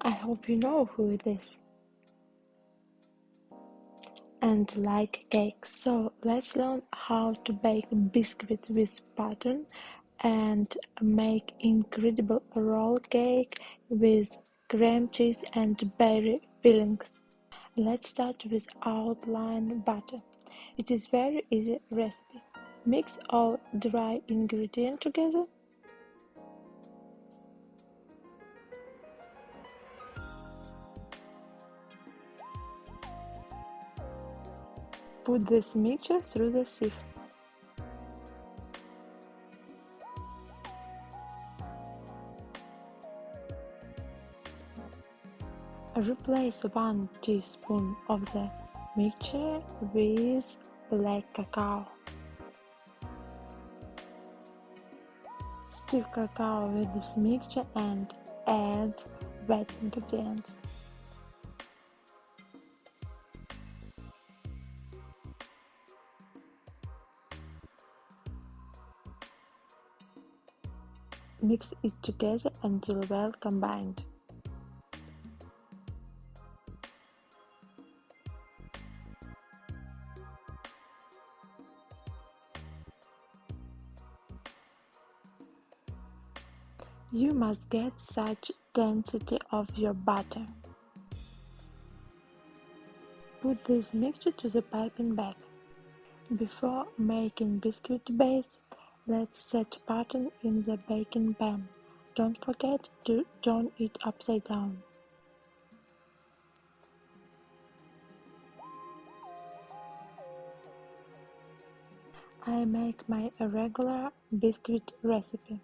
I hope you know who it is. And like cakes, so let's learn how to bake biscuit with pattern and make incredible roll cake with cream cheese and berry fillings. Let's start with outline butter. It is very easy recipe. Mix all dry ingredients together. Put this mixture through the sieve. Replace 1 teaspoon of the mixture with black cacao. Stir cacao with this mixture and add wet ingredients. Mix it together until well combined. You must get such density of your butter. Put this mixture to the piping bag. Before making biscuit base, let's set pattern in the baking pan. Don't forget to turn it upside down. I make my regular biscuit recipe.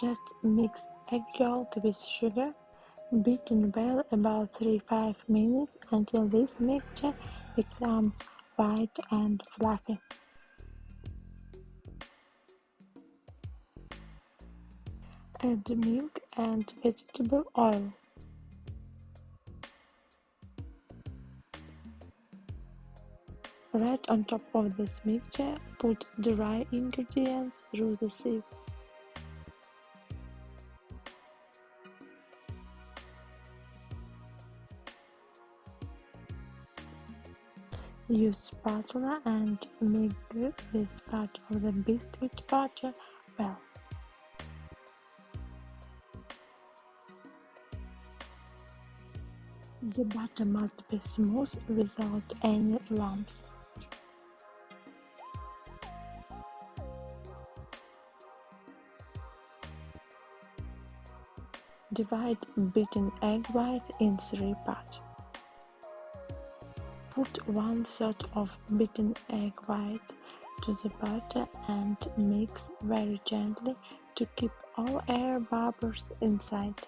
Just mix egg yolk with sugar, beaten well about 3-5 minutes until this mixture becomes white and fluffy. Add milk and vegetable oil. Right on top of this mixture, put dry ingredients through the sieve. Use spatula and mix this part of the biscuit batter well. The batter must be smooth without any lumps. Divide beaten egg whites in 3 parts. Put 1/3 of beaten egg whites to the batter and mix very gently to keep all air bubbles inside.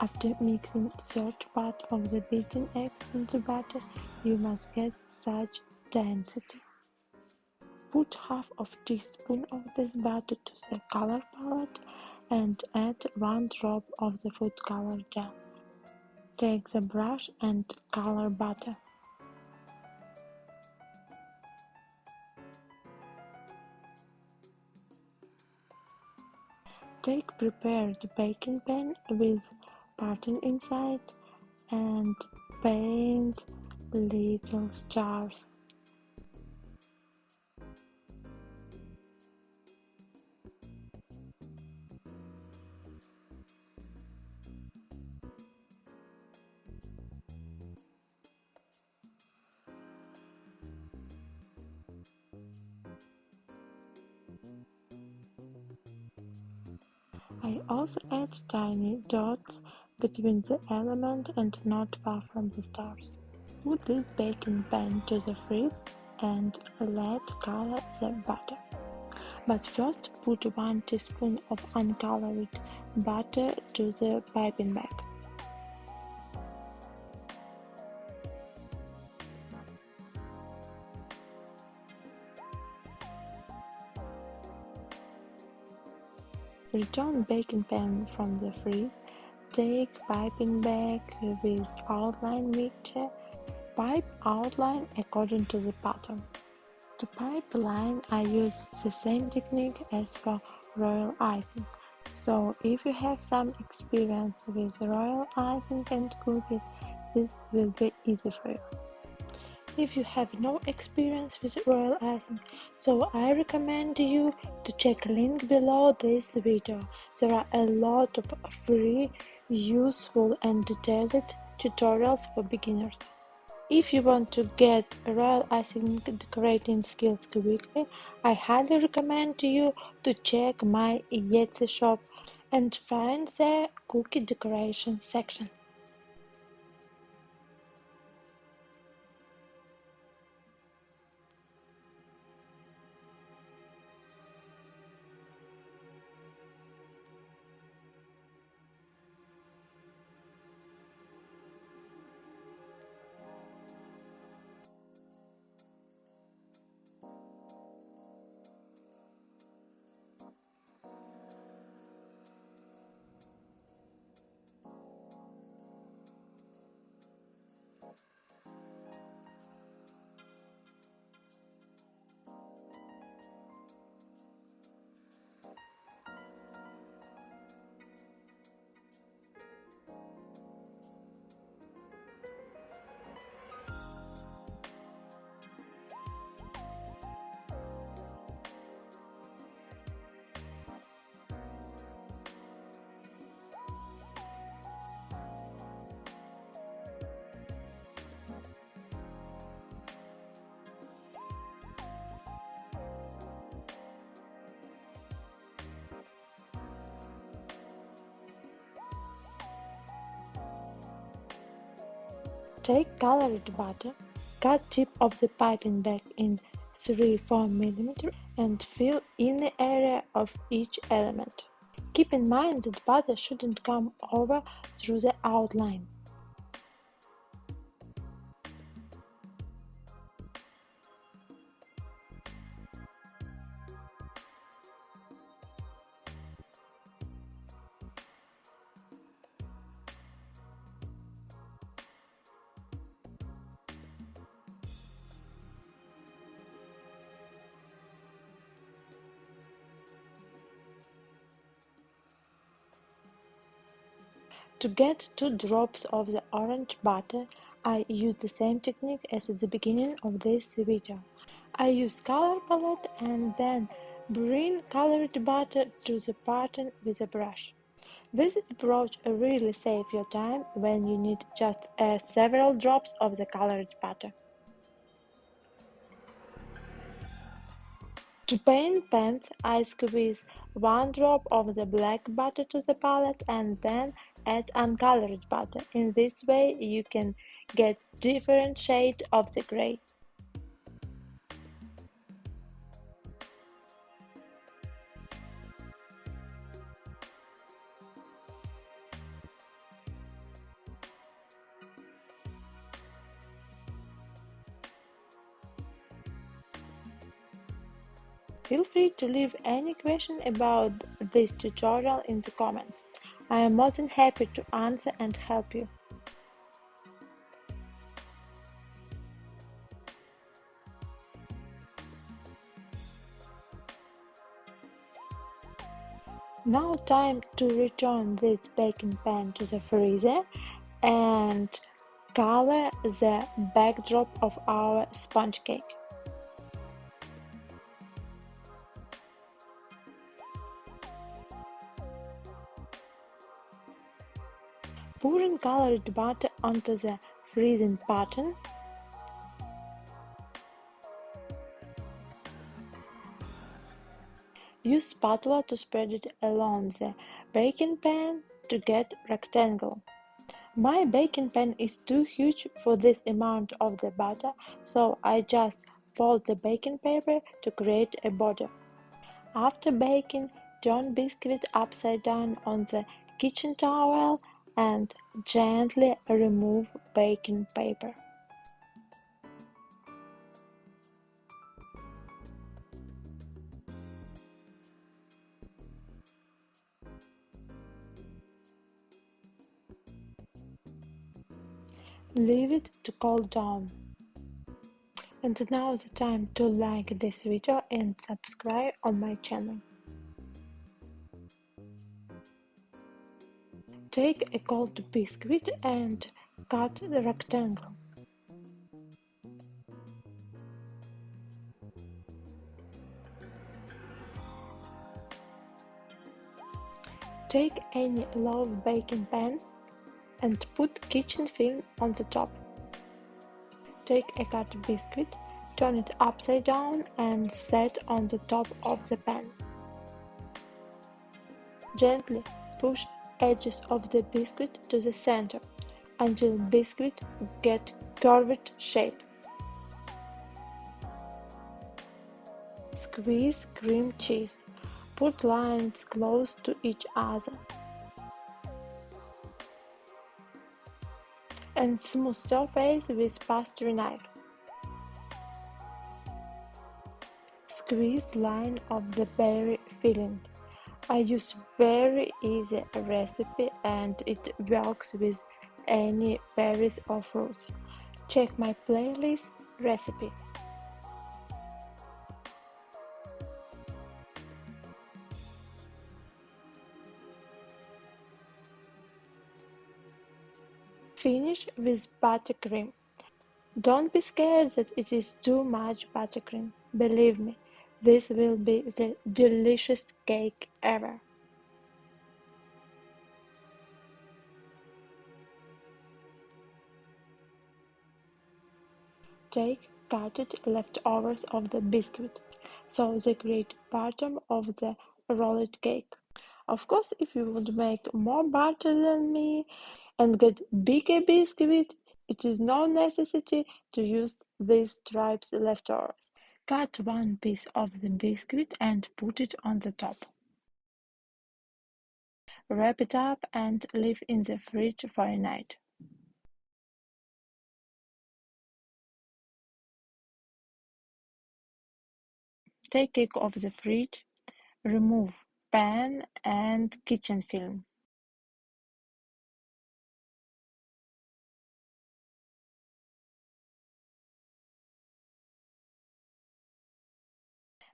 After mixing third part of the beaten eggs in the batter, you must get such density. Put half of teaspoon of this batter to the color palette and add 1 drop of the food color gel. Take the brush and color butter. Take prepared baking pan with pattern inside and paint little stars. I also add tiny dots between the element and not far from the stars. Put this baking pan to the freeze and let color the butter. But first put 1 teaspoon of uncolored butter to the piping bag. Return baking pan from the freeze. Take piping bag with outline mixture. Pipe outline according to the pattern. To pipe line, I use the same technique as for royal icing. So if you have some experience with royal icing and cookies, this will be easy for you. If you have no experience with royal icing, so I recommend you to check link below this video. There are a lot of free, useful and detailed tutorials for beginners. If you want to get royal icing decorating skills quickly, I highly recommend you to check my Etsy shop and find the cookie decoration section. Take colored butter, cut tip of the piping bag in 3-4 mm and fill in the area of each element. Keep in mind that butter shouldn't come over through the outline. To get 2 drops of the orange butter, I use the same technique as at the beginning of this video. I use color palette and then bring colored butter to the pattern with a brush. This approach really saves your time when you need just several drops of the colored butter. To paint pants, I squeeze 1 drop of the black butter to the palette and then add uncolored butter. In this way you can get different shades of the gray. Feel free to leave any question about this tutorial in the comments. I am more than happy to answer and help you. Now time to return this baking pan to the freezer and color the backdrop of our sponge cake. Pouring colored butter onto the freezing pattern. Use spatula to spread it along the baking pan to get rectangle. My baking pan is too huge for this amount of the butter, so I just fold the baking paper to create a border. After baking, turn biscuit upside down on the kitchen towel and gently remove baking paper. Leave it to cool down. And now is the time to like this video and subscribe on my channel. Take a cold biscuit and cut the rectangle. Take any loaf baking pan and put kitchen film on the top. Take a cut biscuit, turn it upside down and set on the top of the pan. Gently push edges of the biscuit to the center until biscuit get curved shape. Squeeze cream cheese. Put lines close to each other and smooth surface with pastry knife. Squeeze line of the berry filling. I use very easy recipe and it works with any berries or fruits. Check my playlist recipe. Finish with buttercream. Don't be scared that it is too much buttercream. Believe me, this will be the delicious cake ever. Take cutted leftovers of the biscuit, so they create bottom of the rolled cake. Of course, if you would make more butter than me and get bigger biscuit, it is no necessity to use these stripes leftovers. Cut one piece of the biscuit and put it on the top. Wrap it up and leave in the fridge for a night. Take it off the fridge, remove pan and kitchen film.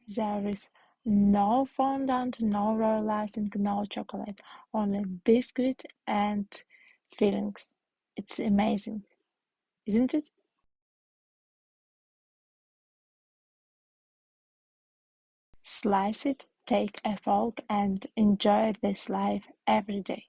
There is no fondant, no royal icing, no chocolate, only biscuit and fillings. It's amazing, isn't it? Slice it, take a fork, and enjoy this life every day.